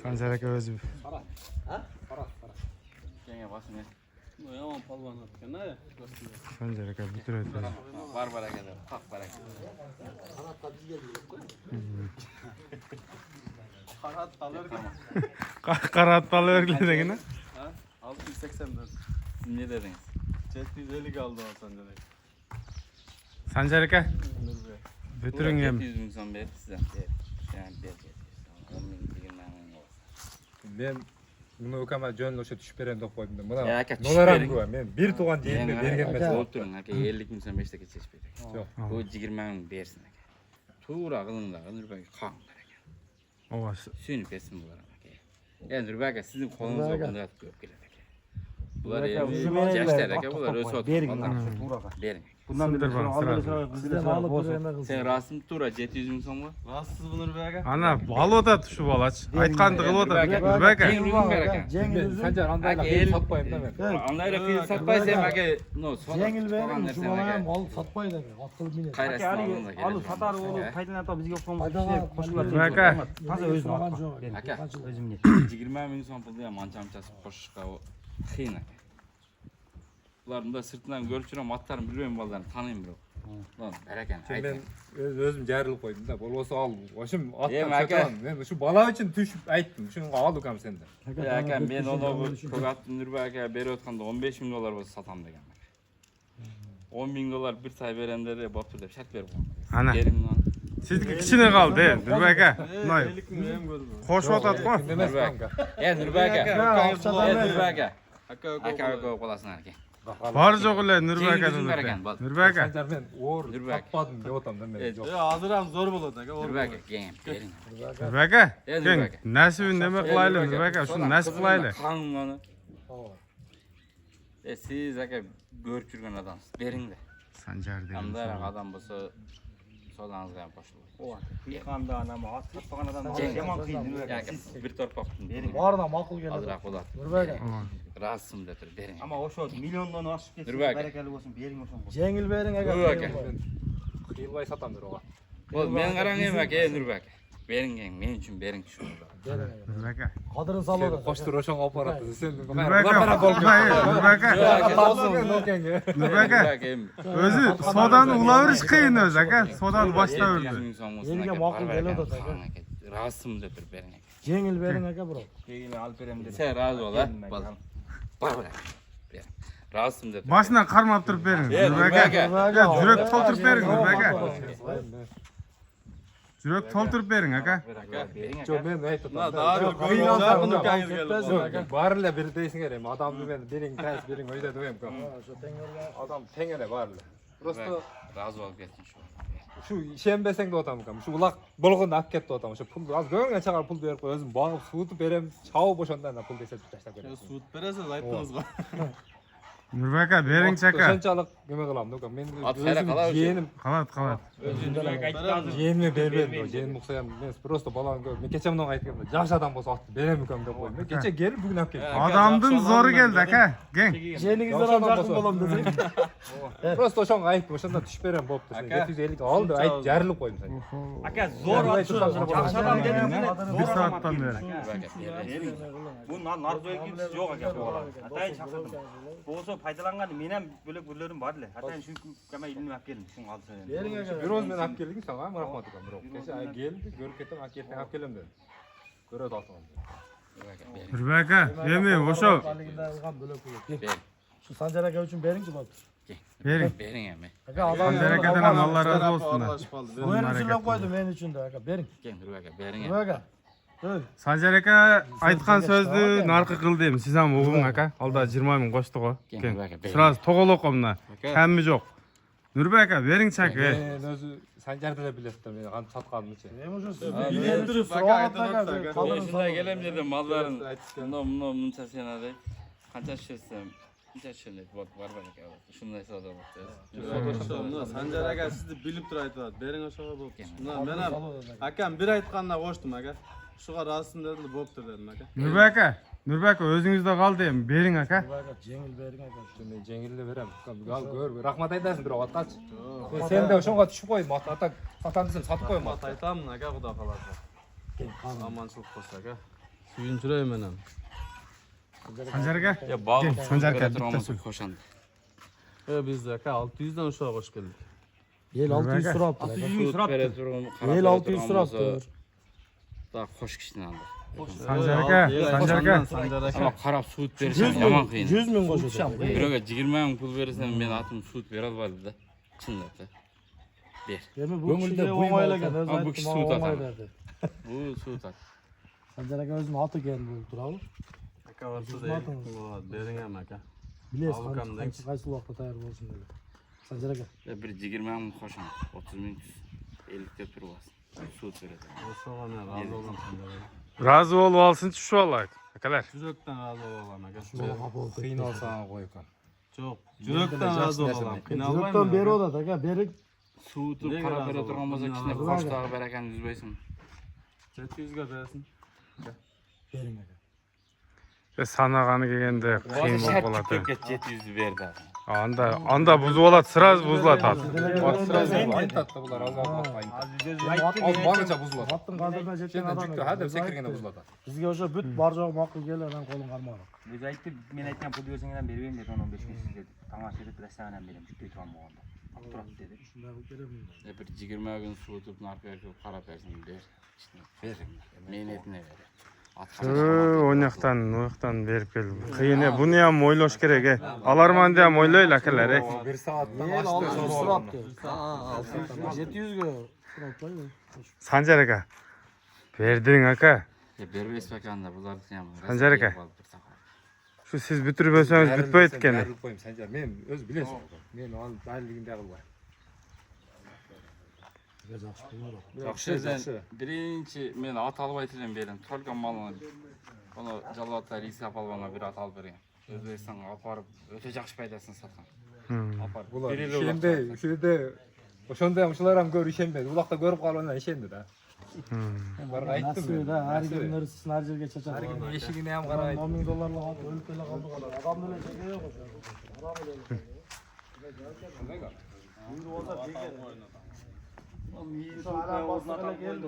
Sancar aka o'zi. Kenge basın ya. Yaman palvan atkan ha. Sancar aka bitiradi. Var akalar. Hak var akalar. Karat alır. Qarat alıvergildigini. Ha? 684. Siz ne dediniz? 750 kaldı o sende de. Sancar aka bitiring ham. 700 ming so'm berdi sizdan. Yani berdi. 10 ming 20 ming olsun. Men buni ukama jo'nli o'sha tushib beraman deb qo'ydim. Ya, Mana aka, tushib nolaram bering. bu. Men bir tug'an deyimni bergan emasman. O'tiring aka 50 ming so'm 5 taka chechib berdik. Yo'q. Bu 20 ming bersin aka. To'g'ri qilinglar, Nurbek qonlar aka. Ovoz. Suyunib bersin bular aka. Endi Nurbek aka sizning qo'lingizga bunday ko'p keladi aka. Bular endi yoshlar aka, bular o'sib bering o'tib. Bering. Bundan beri Sindirmang, sразу. bizden alıp buraya Sen rasm tura 700 ming so'mga. Rahatsız bu Nurbek aka. Ana balota tushib olach. Aytganini qilib o'tadi. Nurbek aka. Men Sanjar andaylar Aka, qilib el- sotmayman da men. Anlayla qilib satpaysan aka, no, Yengil qolgan verin, şu narsa bana aka. hem alıp satmayın dedi. Atılıp biner. Qayrasini olinglar kerak. Alıp satar oğlum. Kaydan atıp bizge yapmamız bir şey şey koşular. Nurbek aka. Taze özüm Aka. atma. Özüm 20 ming so'm pulni ham ancha-munchasi qo'shishga qiyin aka. Bular bunda sirtdan ko'rib turaman, otlarini bilmayman, bolalarni taniyman biroq. Lan, barakani Men ayting. o'zim jarilib qo'ydim da. Bo'lmasa ol. Oshim Em, otdan aka. sotaman. Men shu bola uchun tushib aytdim. Shuni ol ukam senda. Ya aka, men onu bu ko'gatni Nurbek aka berayotganda 15 ming dollar bo'lsa sotaman degan aka. 10 ming dollar bir say berem dedi, bo'pti deb shart berib qo'ydim. Ana. Bering lan. Sizniki kichkina qoldi, Nurbek aka. Noy. 50 ming hem gördüm. Qo'shib o'tadi-ku. Emas Nurbek. kanka. Nurbek aka. Nurbek aka. Aka Aka ko'p qolasizlar aka. Bor yo'qlar Nurbek aka. Jengizim barakan, bol. Nurbek aka. Sanjar men o'g'ri Nurbek. topmadim deb o'tamda men. Yo'q. Ya hazır ham zor bo'ladi aka. Nurbek aka, keng bering. Nurbek aka. Nurbek Keng aka. nasibini nima qilayli Nurbek aka? Shuni nasib qilayli. Qonunlarni. Siz aka ko'rib yurgan adamsiz. Beringlar. Sanjar Hamda deymiz. adam bo'lsa sodangizga ham qo'shiladi. Kıyıkanda anam at. Satmagan adam Jeng. yaman kıyın. Aka, bir torpaqni bering. Var da makul geldi. Azroq bo'ladi. Nurbek aka. Rasmda turib bering. Ama o şu milyondan aşıp geçsin. Nurbek. Berekeli olsun. Bir yerin olsun. Jengil verin aka. Nurbek aka. Qiyilmay sotaman deb o'ga. Bol, men qarang ham aka, Nurbek aka. Bering, men uchun bering shu. Nurbek aka. Kadırın salonu. Qo'shtir o'shan olib boradi. Sen Nurbek aka. Nurbek aka. Nurbek aka. O'zi sodani ulaverish qiyin o'zi aka. Sodani boshlaverdi. Yerga ma'qul keladi aka. Rasmda turib bering aka. Jengil verin aka bro. Keyini Alperem dedi. Sen razı ol ha. Bol. Bar bar. Bering. Rasmda turib. Boshidan qarmab turib bering. Nurbek aka. Yurak to'ldirib bering Nurbek aka. Yurak to'ldirib bering aka. Bering aka. Yo'q men aytdim. Na daha bir koyun bunu kangiz geldi. Barilla bir deysin kerak. Odamni men bering, qaysi bering o'yda do'yam ko'p. Odam tengele barilla. Prosto Razı ol ketsin shu. shu ishonmasang da o'taman ukam. Shu uloq bo'lg'ini olib ketdi o'taman. Shu pul az go'ngga chaqar pul berib qo'y. O'zim bog'ib suvitib berem, chavib o'shandan pul desa tashlab Ya beraman. sud beresiz ayttınız mı? Nurbek aka bering chaka. O'shanchalik nima qilaman ukam. Men Ot xayra qala o'zim o'sha. yeğenim Qalat. yeğenime bermedim. Yeğenim o'xsa ham men просто balani ko'p. Men kecha bundan aytganman. Yaxshi odam bo'lsa otib beraman ukam deb qo'ydim. Men kecha kelib bugun olib keldim. Odamdan zo'ri keldi aka. Geng. Jeningizden ham yakın olam desek. Просто o'shanga aytdim. O'shandan tushib beraman bo'pti. Sen 750 ol deb ayt jarilib qo'ydim sen. Aka zor atışır. Yaxşı adam dedim. Bir saatdan beri. Bu narkoya kimsiz yok aka bu olan. Hatayın çakırdım. Bu olsa faydalangan men ham bölek birlerim barlı. Hatayın şu kama ilmi olib keldim. Şunu alsa. Verin aka. Bir o'z men olib keldim sana ham rahmat ukam. Biroq kecha keldi, ko'rib ketdim, aketdan olib keldim dedi. Ko'radi olsam. Nurbek aka, bermay o'sha. Şu Sancar aka için verin bak. Bering. Bering ham. Aka adam. Sanjar akadan ham Allah razı olsun. Buyurun için koydu men için de aka. Verin. Keng Nurbek aka, bering ham. Nurbek aka. Dur. Sanjar aka aytgan so'zni narxi qildim. Siz ham o'g'ing aka. Alda 20 ming qo'shdi-ku. Keng. Sraz to'g'oloqimdan. Kammi yo'q. Nurbek aka, bering chaka. Men o'zi Sanjarda da bilasizlar, men qancha sotganimcha. Hem hocam siz Ha, bilen durun bak, soğan aytın atla atla, aka. kalın. Men shunday kelam dedim, mallarni Aytishgan. buncha senada qancha tushsam, qancha tushadi, bar aka. Shunday savdo bo'ldi. Sanjar aka sizni bilib turib aytadi. Bering o'shaga bo'pti. Men ham akam bir aytgandan qo'shdim aka. Shuga rasm dedim, bo'pti dedim aka. Nurbek aka o'zingizda qoldi ham bering aka. Nurbek aka jengil verin aka. Men jengilni beraman. Gal ko'r, rahmat aytasan biroq otqachi. Sen de o'shanga tushib qo'ydim, ota sotan desam sotib qo'yaman. Aytamın aka xudo xolasa. Amançılık bolsa aka. Suyunçuray menen. Sancar aka. Ya bağlı Gel, Sancar aka, operatör bitta olmasa su. koşandı. Biz aka 600'den uşağa koş geldik. El 600 suraptır. 600 suraptır. El 600 suraptır. Daha hoş kişiden aldık. Sancar aka, Sancar aka. Sancar aka. Ama karab suut verirsen yaman kıyın. 100 ming koşuyor. Biroga 20 ming pul verirsen men atım suut bere albady da. Çınlap da. Ber. Demi bu Göngülde kişiye buyum oңайлаған. Öz Ha, bu kişi aytdım, suut oңай atar. derdi. Bu suut at. Sancar aka özünün atı geldi болып turabı. Aka varsa da bering hem aka. Bilesiz Alыкam deң. qaysi vaqtda tayyor bolsun dedi. Sancar aka. Ya bir 20 ming koşan. 30 ming 50 de turibas. Suut beredi. Oşoğa men razı bolam Sancar aka. Razı olup alsın şu olaydı. Akalar. Yürekten razı bolam aka. Kıyın olsana koykan. Çok. Yürekten razı bolam. Жүрөктөн бери атат aka. Бери Suutu Nega karab razı bere ol? turgan bolsa Bundan kişine razı ol. koştağı bereken yüzbeysin. 700'ge bersin. бериң aka. Sanağanı gelgende kıyım Şart olup oladı. tüketket 700'ü berdi. Anda buzu oladı, sıraz buzuladı. Ayın tatlı bular az bakmayın. Az bağınca buzulur. Аттың кадырына жеткен Senden адам. cüktür hadi sekirgene buzulur. Бизге ошо бүт бар жогу макул келди, анан колун кармадык. Өзü айтты, мен айтқан пул берсеңен бербейм dedi, 10-15 gün siz dedi. Taң açırıp biraz sağынан berem, жүктөй турган болгондо. Алып турат dedi. Ушундай кылып беремин. Ya bir 20 gün suutup narp erkek karab bersin ber. Ber. Men etine ber. Oyaktan verip geldim. Kıyın bunu ham oyloş gerek he. Alarmandı ham oyloyla akalar he. Bir saattan El açtı. 600 сурапты. 700'гө сураппайбы? Sancar aka. Verdin aka. Ya berbes bakanda bular ham. Sancar aka. Şu siz bitirip ölseniz bitpeyt etkeni. Ayrılıp koyayım Sancar. Men öz bilesin. Men onun dahilliginde kılbay. Biraz акча болор. Жақсы birinci men at alып айтырмын берем. Только малын. Onu жалбатта Риса палванга bir at алып берген. Өзбекстанга алып барып өтө жакшы пайдасын саткан. Алып барып. Bular işende ошондой ушулар ham көрүп ишенбеди. Улакта көрүп калгандан ишенди да. Барга айттым Насыбы мен. да, ар кимдин нерсесин ар жерге чачат. Эшигине ham карайт. 10 миң долларлык ат өлүп эле калдык ана. Адам эле жеге жок ошо. Ошо ала баса эле келди.